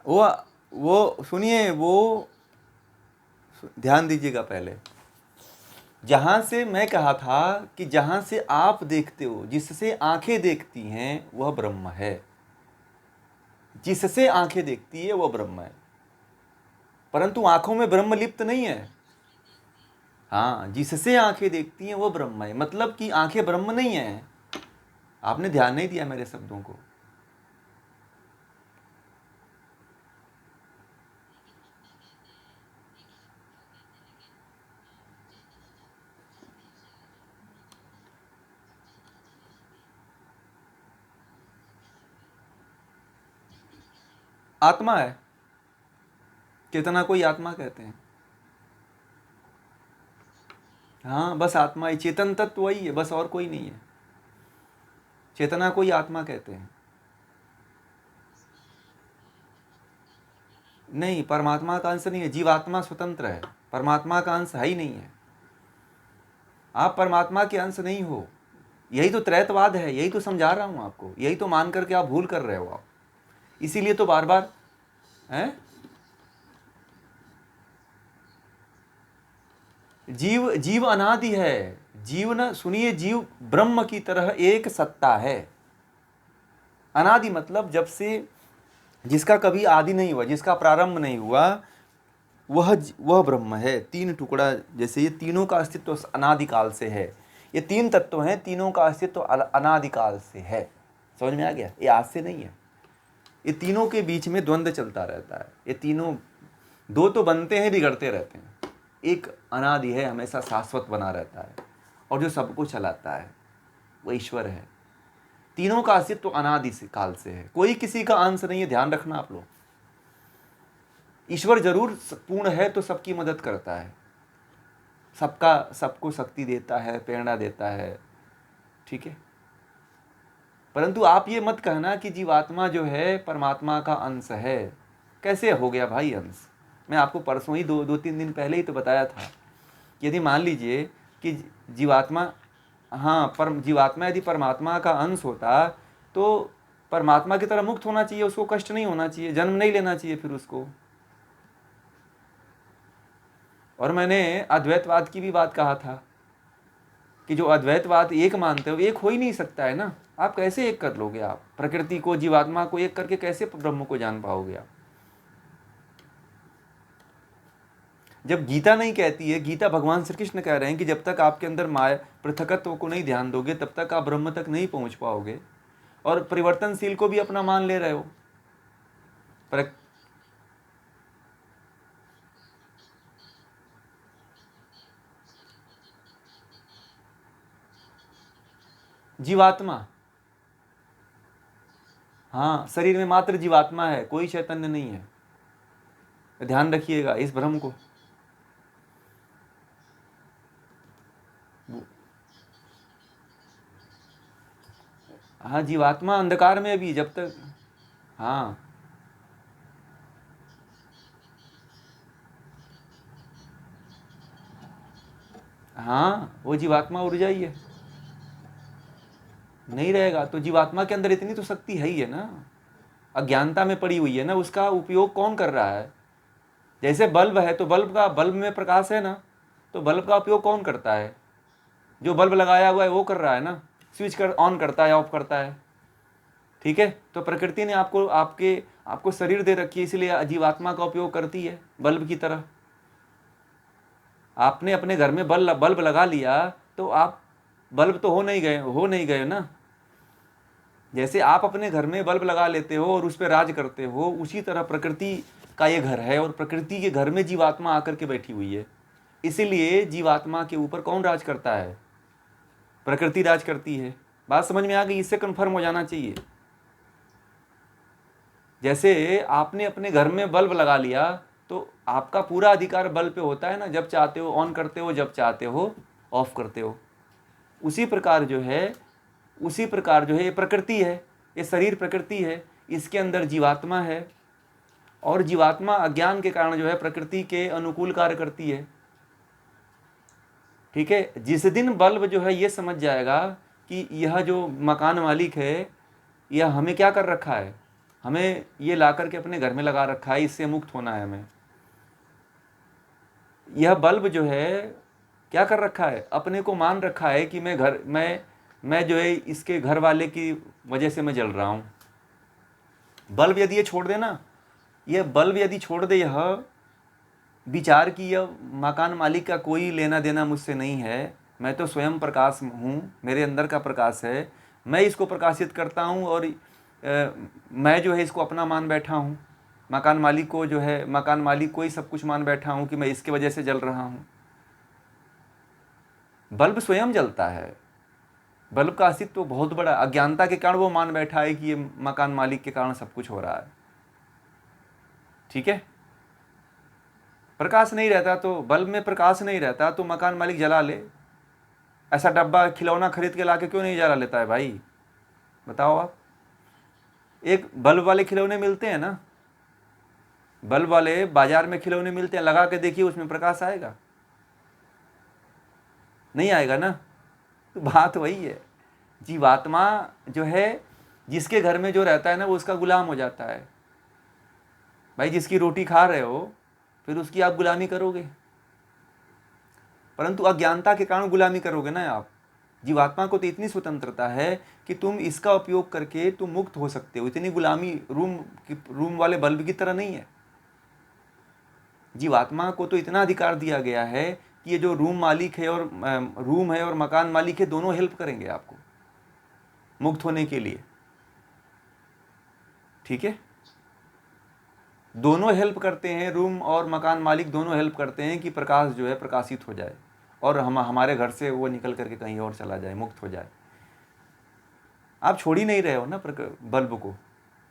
वो वो सुनिए, वो ध्यान दीजिएगा पहले। जहाँ से मैं कहा था कि जहाँ से आप देखते हो, जिससे आंखें देखती हैं वह ब्रह्म है। जिससे आंखें देखती है वह ब्रह्म है, परंतु आंखों में ब्रह्म लिप्त नहीं है। हाँ, जिससे आंखें देखती हैं वो ब्रह्म है, मतलब कि आंखें ब्रह्म नहीं है। आपने ध्यान नहीं दिया मेरे शब्दों को। आत्मा है, चेतना को ही आत्मा कहते हैं। हाँ, बस आत्मा ही, चेतन तत्व वही है, बस और कोई नहीं है। चेतना को ही आत्मा कहते हैं। नहीं, परमात्मा का अंश नहीं है। जीवात्मा स्वतंत्र है, परमात्मा का अंश है ही नहीं है। आप परमात्मा के अंश नहीं हो। यही तो त्रैतवाद है, यही तो समझा रहा हूं आपको, यही तो मान करके आप भूल कर रहे हो आप। इसीलिए तो बार बार है। जीव जीव अनादि है। जीव न, सुनिए, जीव ब्रह्म की तरह एक सत्ता है। अनादि मतलब जब से, जिसका कभी आदि नहीं हुआ, जिसका प्रारंभ नहीं हुआ, वह ब्रह्म है। तीन टुकड़ा, जैसे ये तीनों का अस्तित्व अनादिकाल से है। ये तीन तत्व हैं, तीनों का अस्तित्व अनादिकाल से है। समझ में आ गया? ये आज से नहीं है। ये तीनों के बीच में द्वंद्व चलता रहता है। ये तीनों, दो तो बनते हैं, बिगड़ते रहते हैं। एक अनादि है, हमेशा शाश्वत बना रहता है, और जो सबको चलाता है वो ईश्वर है। तीनों का अस्तित्व अनादि से काल से है, कोई किसी का अंश नहीं है। ध्यान रखना आप लोग। ईश्वर जरूर पूर्ण है तो सबकी मदद करता है, सबको शक्ति देता है, प्रेरणा देता है, ठीक है। परंतु आप ये मत कहना कि जीवात्मा जो है परमात्मा का अंश है। कैसे हो गया भाई अंश? मैं आपको परसों ही, दो तीन दिन पहले ही तो बताया था। यदि मान लीजिए कि जीवात्मा, हाँ, जीवात्मा यदि परमात्मा का अंश होता तो परमात्मा की तरह मुक्त होना चाहिए, उसको कष्ट नहीं होना चाहिए, जन्म नहीं लेना चाहिए फिर उसको। और मैंने अद्वैतवाद की भी बात कहा था कि जो अद्वैतवाद एक मानते हो, एक हो ही नहीं सकता है ना। आप कैसे एक कर लोगे? आप प्रकृति को, जीवात्मा को एक करके कैसे ब्रह्म को जान पाओगे आप? जब गीता नहीं कहती है, गीता भगवान श्री कृष्ण कह रहे हैं कि जब तक आपके अंदर माया पृथकत्व को नहीं ध्यान दोगे तब तक आप ब्रह्म तक नहीं पहुंच पाओगे। और परिवर्तनशील को भी अपना मान ले रहे हो। जीवात्मा, हाँ, शरीर में मात्र जीवात्मा है, कोई चैतन्य नहीं है। ध्यान रखिएगा इस भ्रम को। हाँ, जीवात्मा अंधकार में भी जब तक, हाँ हाँ, वो जीवात्मा ऊर्जा ही है। नहीं रहेगा तो जीवात्मा के अंदर इतनी तो शक्ति है ही है ना। अज्ञानता में पड़ी हुई है ना, उसका उपयोग कौन कर रहा है? जैसे बल्ब है तो बल्ब में प्रकाश है ना, तो बल्ब का उपयोग कौन करता है? जो बल्ब लगाया हुआ है वो कर रहा है ना, स्विच कर ऑन करता है, ऑफ करता है, ठीक है। तो प्रकृति ने आपको शरीर दे रखी है, इसलिए जीवात्मा का उपयोग करती है बल्ब की तरह। आपने अपने घर में बल्ब लगा लिया तो आप बल्ब तो हो नहीं गए ना। जैसे आप अपने घर में बल्ब लगा लेते हो और उस पर राज करते हो, उसी तरह प्रकृति का ये घर है और प्रकृति के घर में जीवात्मा आकर के बैठी हुई है। इसीलिए जीवात्मा के ऊपर कौन राज करता है? प्रकृति राज करती है। बात समझ में आ गई? इससे कन्फर्म हो जाना चाहिए। जैसे आपने अपने घर में बल्ब लगा लिया तो आपका पूरा अधिकार बल्ब पे होता है ना, जब चाहते हो ऑन करते हो, जब चाहते हो ऑफ करते हो। उसी प्रकार जो है ये प्रकृति है, ये शरीर प्रकृति है, इसके अंदर जीवात्मा है, और जीवात्मा अज्ञान के कारण जो है प्रकृति के अनुकूल कार्य करती है, ठीक है। जिस दिन बल्ब जो है ये समझ जाएगा कि यह जो मकान मालिक है यह हमें क्या कर रखा है, हमें ये ला करके अपने घर में लगा रखा है, इससे मुक्त होना है हमें। यह बल्ब जो है क्या कर रखा है, अपने को मान रखा है कि मैं जो है इसके घर वाले की वजह से मैं जल रहा हूँ। बल्ब यदि ये छोड़ दे ना, यह बल्ब यदि छोड़ दे, यह विचार की यह मकान मालिक का कोई लेना देना मुझसे नहीं है, मैं तो स्वयं प्रकाश हूँ, मेरे अंदर का प्रकाश है, मैं इसको प्रकाशित करता हूँ और मैं जो है इसको अपना मान बैठा हूँ, मकान मालिक को जो है, मकान मालिक को ही सब कुछ मान बैठा हूँ कि मैं इसके वजह से जल रहा हूँ। बल्ब स्वयं जलता है, बल्ब का अस्तित्व तो बहुत बड़ा, अज्ञानता के कारण वो मान बैठा है कि ये मकान मालिक के कारण सब कुछ हो रहा है। ठीक है, प्रकाश नहीं रहता तो, बल्ब में प्रकाश नहीं रहता तो मकान मालिक जला ले। ऐसा डब्बा खिलौना खरीद के लाके क्यों नहीं जला लेता है भाई, बताओ आप। एक बल्ब वाले खिलौने मिलते हैं ना, बल्ब वाले बाजार में खिलौने मिलते हैं, लगा के देखिए उसमें प्रकाश आएगा, नहीं आएगा ना। तो बात वही है, जीवात्मा जो है जिसके घर में जो रहता है ना, वो उसका गुलाम हो जाता है। भाई जिसकी रोटी खा रहे हो फिर उसकी आप गुलामी करोगे, परंतु अज्ञानता के कारण गुलामी करोगे ना आप। जीवात्मा को तो इतनी स्वतंत्रता है कि तुम इसका उपयोग करके तुम मुक्त हो सकते हो, इतनी गुलामी रूम वाले बल्ब की तरह नहीं है। जीवात्मा को तो इतना अधिकार दिया गया है कि ये जो रूम मालिक है और रूम है और मकान मालिक है, दोनों हेल्प करेंगे आपको मुक्त होने के लिए। ठीक है, दोनों हेल्प करते हैं, रूम और मकान मालिक दोनों हेल्प करते हैं कि प्रकाश जो है प्रकाशित हो जाए और हमारे घर से वो निकल करके कहीं और चला जाए, मुक्त हो जाए। आप छोड़ ही नहीं रहे हो ना बल्ब को,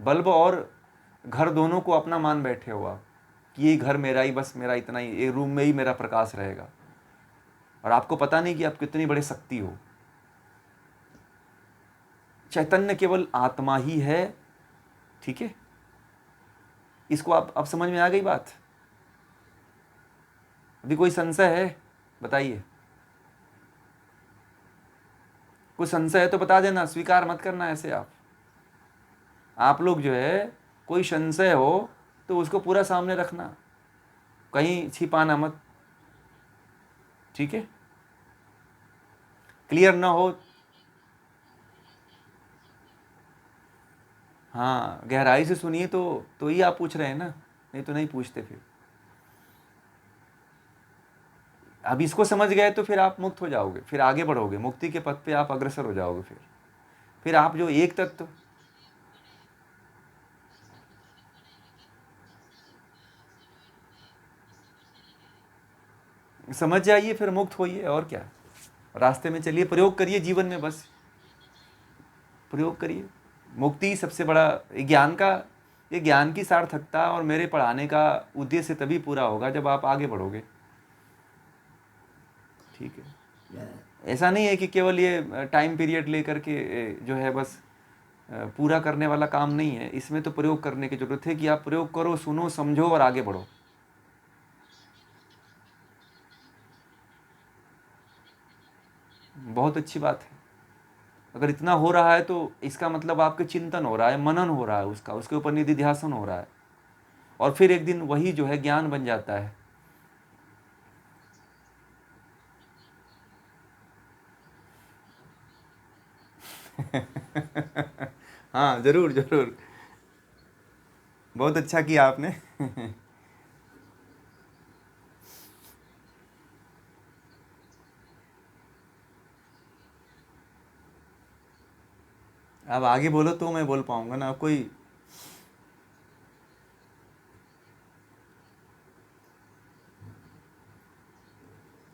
बल्ब और घर दोनों को अपना मान बैठे हो आप कि ये घर मेरा ही, बस मेरा इतना ही, ये रूम में ही मेरा प्रकाश रहेगा। और आपको पता नहीं कि आप कितनी बड़ी शक्ति हो। चैतन्य केवल आत्मा ही है। ठीक है, इसको आप समझ में आ गई बात? अभी कोई संशय है बताइए, कोई संशय है तो बता देना, स्वीकार मत करना ऐसे। आप लोग जो है कोई संशय हो तो उसको पूरा सामने रखना, कहीं छिपाना मत। ठीक है, क्लियर ना हो, हाँ गहराई से सुनिए तो ही आप पूछ रहे हैं ना, नहीं तो नहीं पूछते। फिर अब इसको समझ गए तो फिर आप मुक्त हो जाओगे, फिर आगे बढ़ोगे, मुक्ति के पथ पे आप अग्रसर हो जाओगे। फिर आप जो एक तत्व समझ जाइए, फिर मुक्त होइए। और क्या, रास्ते में चलिए, प्रयोग करिए जीवन में, बस प्रयोग करिए। मुक्ति सबसे बड़ा ये ज्ञान की सार्थकता और मेरे पढ़ाने का उद्देश्य तभी पूरा होगा जब आप आगे बढ़ोगे। ठीक है, ऐसा नहीं है कि केवल ये टाइम पीरियड लेकर के जो है बस पूरा करने वाला काम नहीं है। इसमें तो प्रयोग करने की जरूरत है कि आप प्रयोग करो, सुनो, समझो और आगे बढ़ो। बहुत अच्छी बात है। अगर इतना हो रहा है तो इसका मतलब आपके चिंतन हो रहा है, मनन हो रहा है, उसके ऊपर निधिध्यासन हो रहा है, और फिर एक दिन वही जो है ज्ञान बन जाता है। हाँ जरूर जरूर, बहुत अच्छा किया आपने। अब आगे बोलो तो मैं बोल पाऊंगा ना, कोई।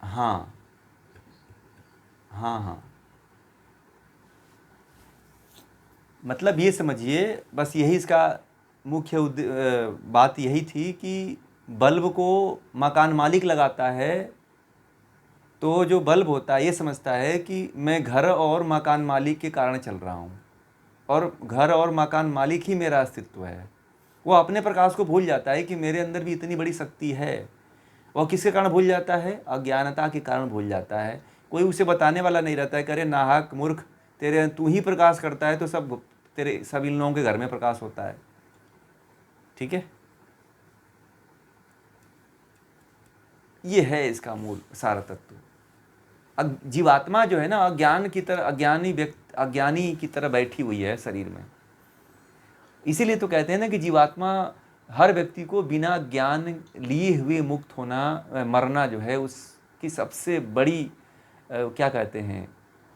हाँ हाँ हाँ, मतलब ये समझिए, बस यही इसका मुख्य बात यही थी कि बल्ब को मकान मालिक लगाता है, तो जो बल्ब होता है ये समझता है कि मैं घर और मकान मालिक के कारण चल रहा हूँ, और घर और मकान मालिक ही मेरा अस्तित्व है। वो अपने प्रकाश को भूल जाता है कि मेरे अंदर भी इतनी बड़ी शक्ति है। वह किसके कारण भूल जाता है? अज्ञानता के कारण भूल जाता है। कोई उसे बताने वाला नहीं रहता है, करे नाहक मूर्ख, तेरे तू ही प्रकाश करता है तो सब तेरे सब इन लोगों के घर में प्रकाश होता है। ठीक है, ये है इसका मूल सारा तत्व। जीवात्मा जो है ना अज्ञान की तरह, अज्ञानी की तरह बैठी हुई है शरीर में। इसीलिए तो कहते हैं ना कि जीवात्मा, हर व्यक्ति को बिना ज्ञान लिए हुए मुक्त होना, मरना जो है उसकी सबसे बड़ी क्या कहते हैं,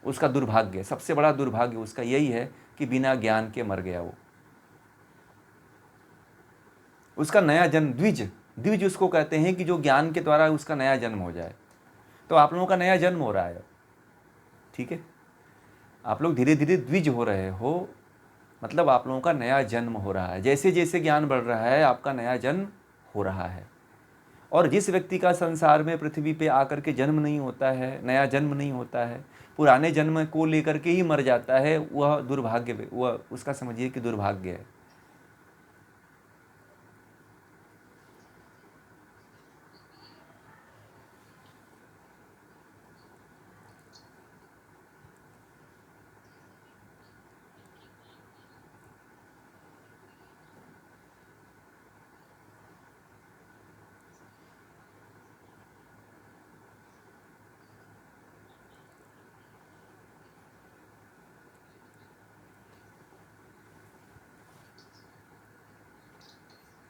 उसका दुर्भाग्य, सबसे बड़ा दुर्भाग्य उसका यही है कि बिना ज्ञान के मर गया वो। उसका नया जन्म, द्विज उसको कहते हैं कि जो ज्ञान के द्वारा उसका नया जन्म हो जाए। तो आप लोगों का नया जन्म हो रहा है, ठीक है, आप लोग धीरे धीरे द्विज हो रहे हो, मतलब आप लोगों का नया जन्म हो रहा है। जैसे जैसे ज्ञान बढ़ रहा है आपका नया जन्म हो रहा है। और जिस व्यक्ति का संसार में पृथ्वी पे आकर के जन्म नहीं होता है, नया जन्म नहीं होता है, पुराने जन्म को लेकर के ही मर जाता है, वह दुर्भाग्य, वह उसका समझिए कि दुर्भाग्य है।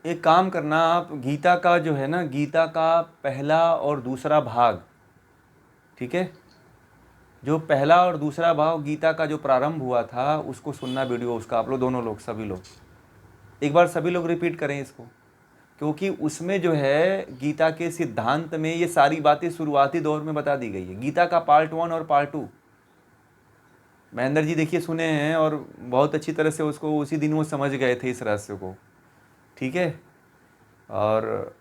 एक काम करना, आप गीता का जो है ना, गीता का पहला और दूसरा भाग, ठीक है, जो पहला और दूसरा भाग गीता का जो प्रारंभ हुआ था उसको सुनना, वीडियो उसका, आप लोग दोनों लोग, सभी लोग एक बार सभी लोग रिपीट करें इसको, क्योंकि उसमें जो है गीता के सिद्धांत में ये सारी बातें शुरुआती दौर में बता दी गई है। गीता का पार्ट 1 और पार्ट 2 महेंद्र जी देखिए सुने हैं और बहुत अच्छी तरह से उसको उसी दिन वो समझ गए थे इस रहस्य को, ठीक है। और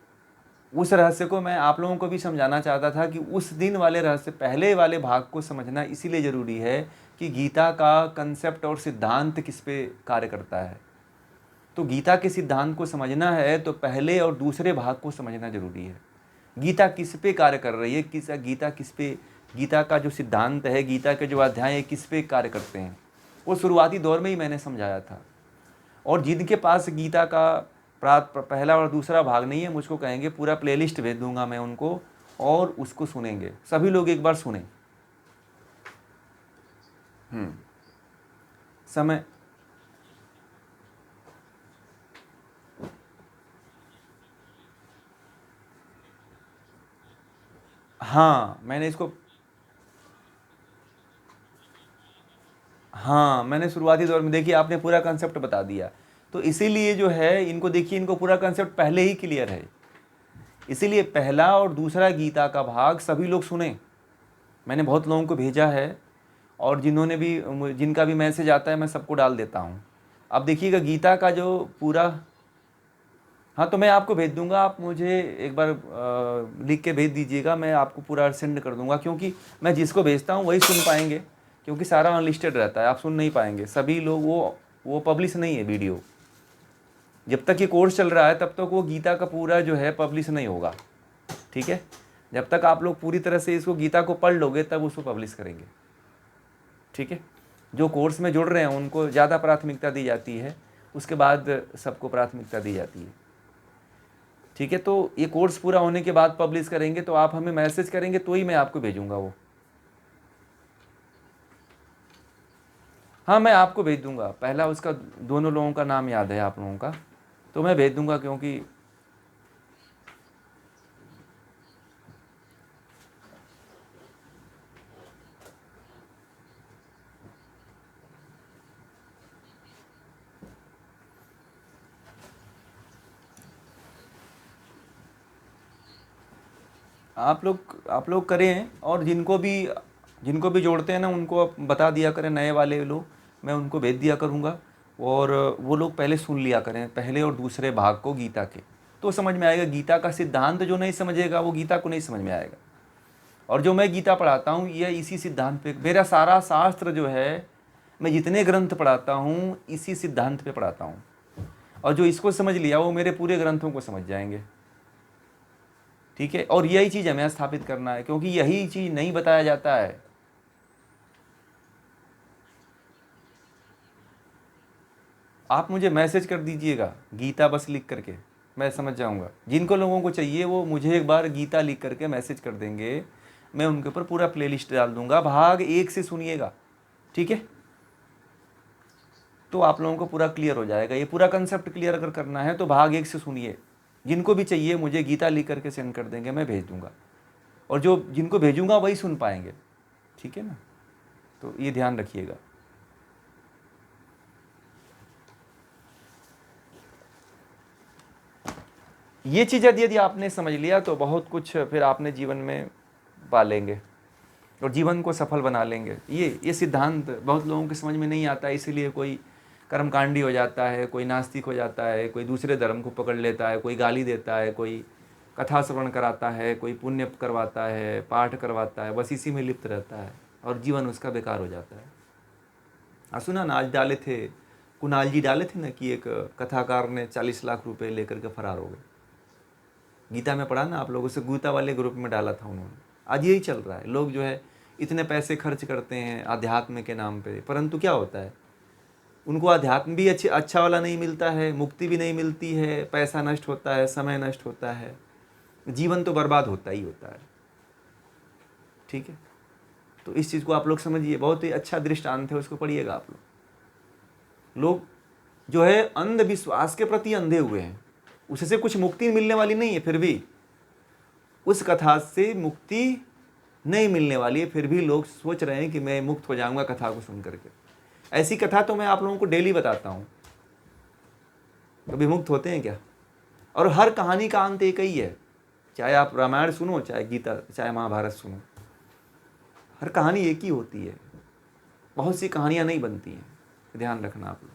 उस रहस्य को मैं आप लोगों को भी समझाना चाहता था कि उस दिन वाले रहस्य, पहले वाले भाग को समझना इसीलिए ज़रूरी है कि गीता का कंसेप्ट और सिद्धांत किस पे कार्य करता है। तो गीता के सिद्धांत को समझना है तो पहले और दूसरे भाग को समझना जरूरी है। गीता किस पे कार्य कर रही है, गीता किस पे, गीता का जो सिद्धांत है, गीता के जो अध्याय है किस पे कार्य करते हैं, वो शुरुआती दौर में ही मैंने समझाया था। और जिनके पास गीता का पहला और दूसरा भाग नहीं है, मुझको कहेंगे पूरा प्लेलिस्ट भेज दूंगा मैं उनको, और उसको सुनेंगे। सभी लोग एक बार सुने। समय, हाँ मैंने इसको, हाँ मैंने शुरुआती दौर में, देखिए आपने पूरा कंसेप्ट बता दिया। तो इसीलिए जो है इनको देखिए, इनको पूरा कंसेप्ट पहले ही क्लियर है। इसीलिए पहला और दूसरा गीता का भाग सभी लोग सुने। मैंने बहुत लोगों को भेजा है, और जिन्होंने भी, जिनका भी मैसेज आता है मैं सबको डाल देता हूँ। अब देखिएगा गीता का जो पूरा, हाँ तो मैं आपको भेज दूंगा, आप मुझे एक बार लिख के भेज दीजिएगा, मैं आपको पूरा सेंड कर दूंगा। क्योंकि मैं जिसको भेजता हूँ वही सुन पाएंगे, क्योंकि सारा अनलिस्टेड रहता है, आप सुन नहीं पाएंगे। सभी लोग वो पब्लिश नहीं है वीडियो। जब तक ये कोर्स चल रहा है तब तक वो गीता का पूरा जो है पब्लिश नहीं होगा, ठीक है। जब तक आप लोग पूरी तरह से इसको गीता को पढ़ लोगे तब उसको पब्लिश करेंगे, ठीक है। जो कोर्स में जुड़ रहे हैं उनको ज़्यादा प्राथमिकता दी जाती है, उसके बाद सबको प्राथमिकता दी जाती है, ठीक है। तो ये कोर्स पूरा होने के बाद पब्लिश करेंगे, तो आप हमें मैसेज करेंगे तो ही मैं आपको भेजूंगा वो। हाँ मैं आपको भेज दूंगा, पहला उसका दोनों लोगों का नाम याद है आप लोगों का, तो मैं भेज दूंगा। क्योंकि आप लोग करें, और जिनको भी जोड़ते हैं ना उनको बता दिया करें, नए वाले लोग मैं उनको भेज दिया करूँगा। और वो लोग पहले सुन लिया करें पहले और दूसरे भाग को गीता के, तो समझ में आएगा। गीता का सिद्धांत जो नहीं समझेगा वो गीता को नहीं समझ में आएगा। और जो मैं गीता पढ़ाता हूँ यह इसी सिद्धांत पे, मेरा सारा शास्त्र जो है, मैं जितने ग्रंथ पढ़ाता हूँ इसी सिद्धांत पे पढ़ाता हूँ। और जो इसको समझ लिया वो मेरे पूरे ग्रंथों को समझ जाएंगे, ठीक है। और यही चीज़ हमें स्थापित करना है, क्योंकि यही चीज़ नहीं बताया जाता है। आप मुझे मैसेज कर दीजिएगा गीता बस लिख करके, मैं समझ जाऊंगा। जिनको लोगों को चाहिए वो मुझे एक बार गीता लिख करके मैसेज कर देंगे, मैं उनके ऊपर पूरा प्लेलिस्ट डाल दूंगा, भाग 1 से सुनिएगा, ठीक है? तो आप लोगों को पूरा क्लियर हो जाएगा। ये पूरा कंसेप्ट क्लियर अगर करना है तो भाग 1 से सुनिए। जिनको भी चाहिए मुझे गीता लिख करके सेंड कर देंगे, मैं भेज दूंगा, और जो जिनको भेजूंगा वही सुन पाएंगे, ठीक है ना? तो ये ध्यान रखिएगा। ये चीज़ यदि आपने समझ लिया तो बहुत कुछ फिर आपने जीवन में पा लेंगे और जीवन को सफल बना लेंगे। ये सिद्धांत बहुत लोगों के समझ में नहीं आता, इसीलिए कोई कर्मकांडी हो जाता है, कोई नास्तिक हो जाता है, कोई दूसरे धर्म को पकड़ लेता है, कोई गाली देता है, कोई कथा श्रवण कराता है, कोई पुण्य करवाता है, पाठ करवाता है, बस इसी में लिप्त रहता है और जीवन उसका बेकार हो जाता है। सुना ना, आज डाले थे कुणाल जी डाले थे ना कि एक कथाकार ने 40 लाख रुपए लेकर के फरार हो गए। गीता में पढ़ा ना आप लोगों से, गीता वाले ग्रुप में डाला था उन्होंने। आज यही चल रहा है, लोग जो है इतने पैसे खर्च करते हैं अध्यात्म के नाम पे, परंतु क्या होता है, उनको अध्यात्म भी अच्छा वाला नहीं मिलता है, मुक्ति भी नहीं मिलती है, पैसा नष्ट होता है, समय नष्ट होता है, जीवन तो बर्बाद होता ही होता है, ठीक है? तो इस चीज़ को आप लोग समझिए, बहुत ही अच्छा दृष्टांत है, उसको पढ़िएगा आप लोग। लोग जो है अंधविश्वास के प्रति अंधे हुए हैं, उससे कुछ मुक्ति मिलने वाली नहीं है, फिर भी उस कथा से मुक्ति नहीं मिलने वाली है, फिर भी लोग सोच रहे हैं कि मैं मुक्त हो जाऊंगा कथा को सुन करके। ऐसी कथा तो मैं आप लोगों को डेली बताता हूँ, कभी मुक्त होते हैं क्या? और हर कहानी का अंत एक ही है, चाहे आप रामायण सुनो, चाहे गीता, चाहे महाभारत सुनो, हर कहानी एक ही होती है, बहुत सी कहानियाँ नहीं बनती हैं, ध्यान रखना आप लोग।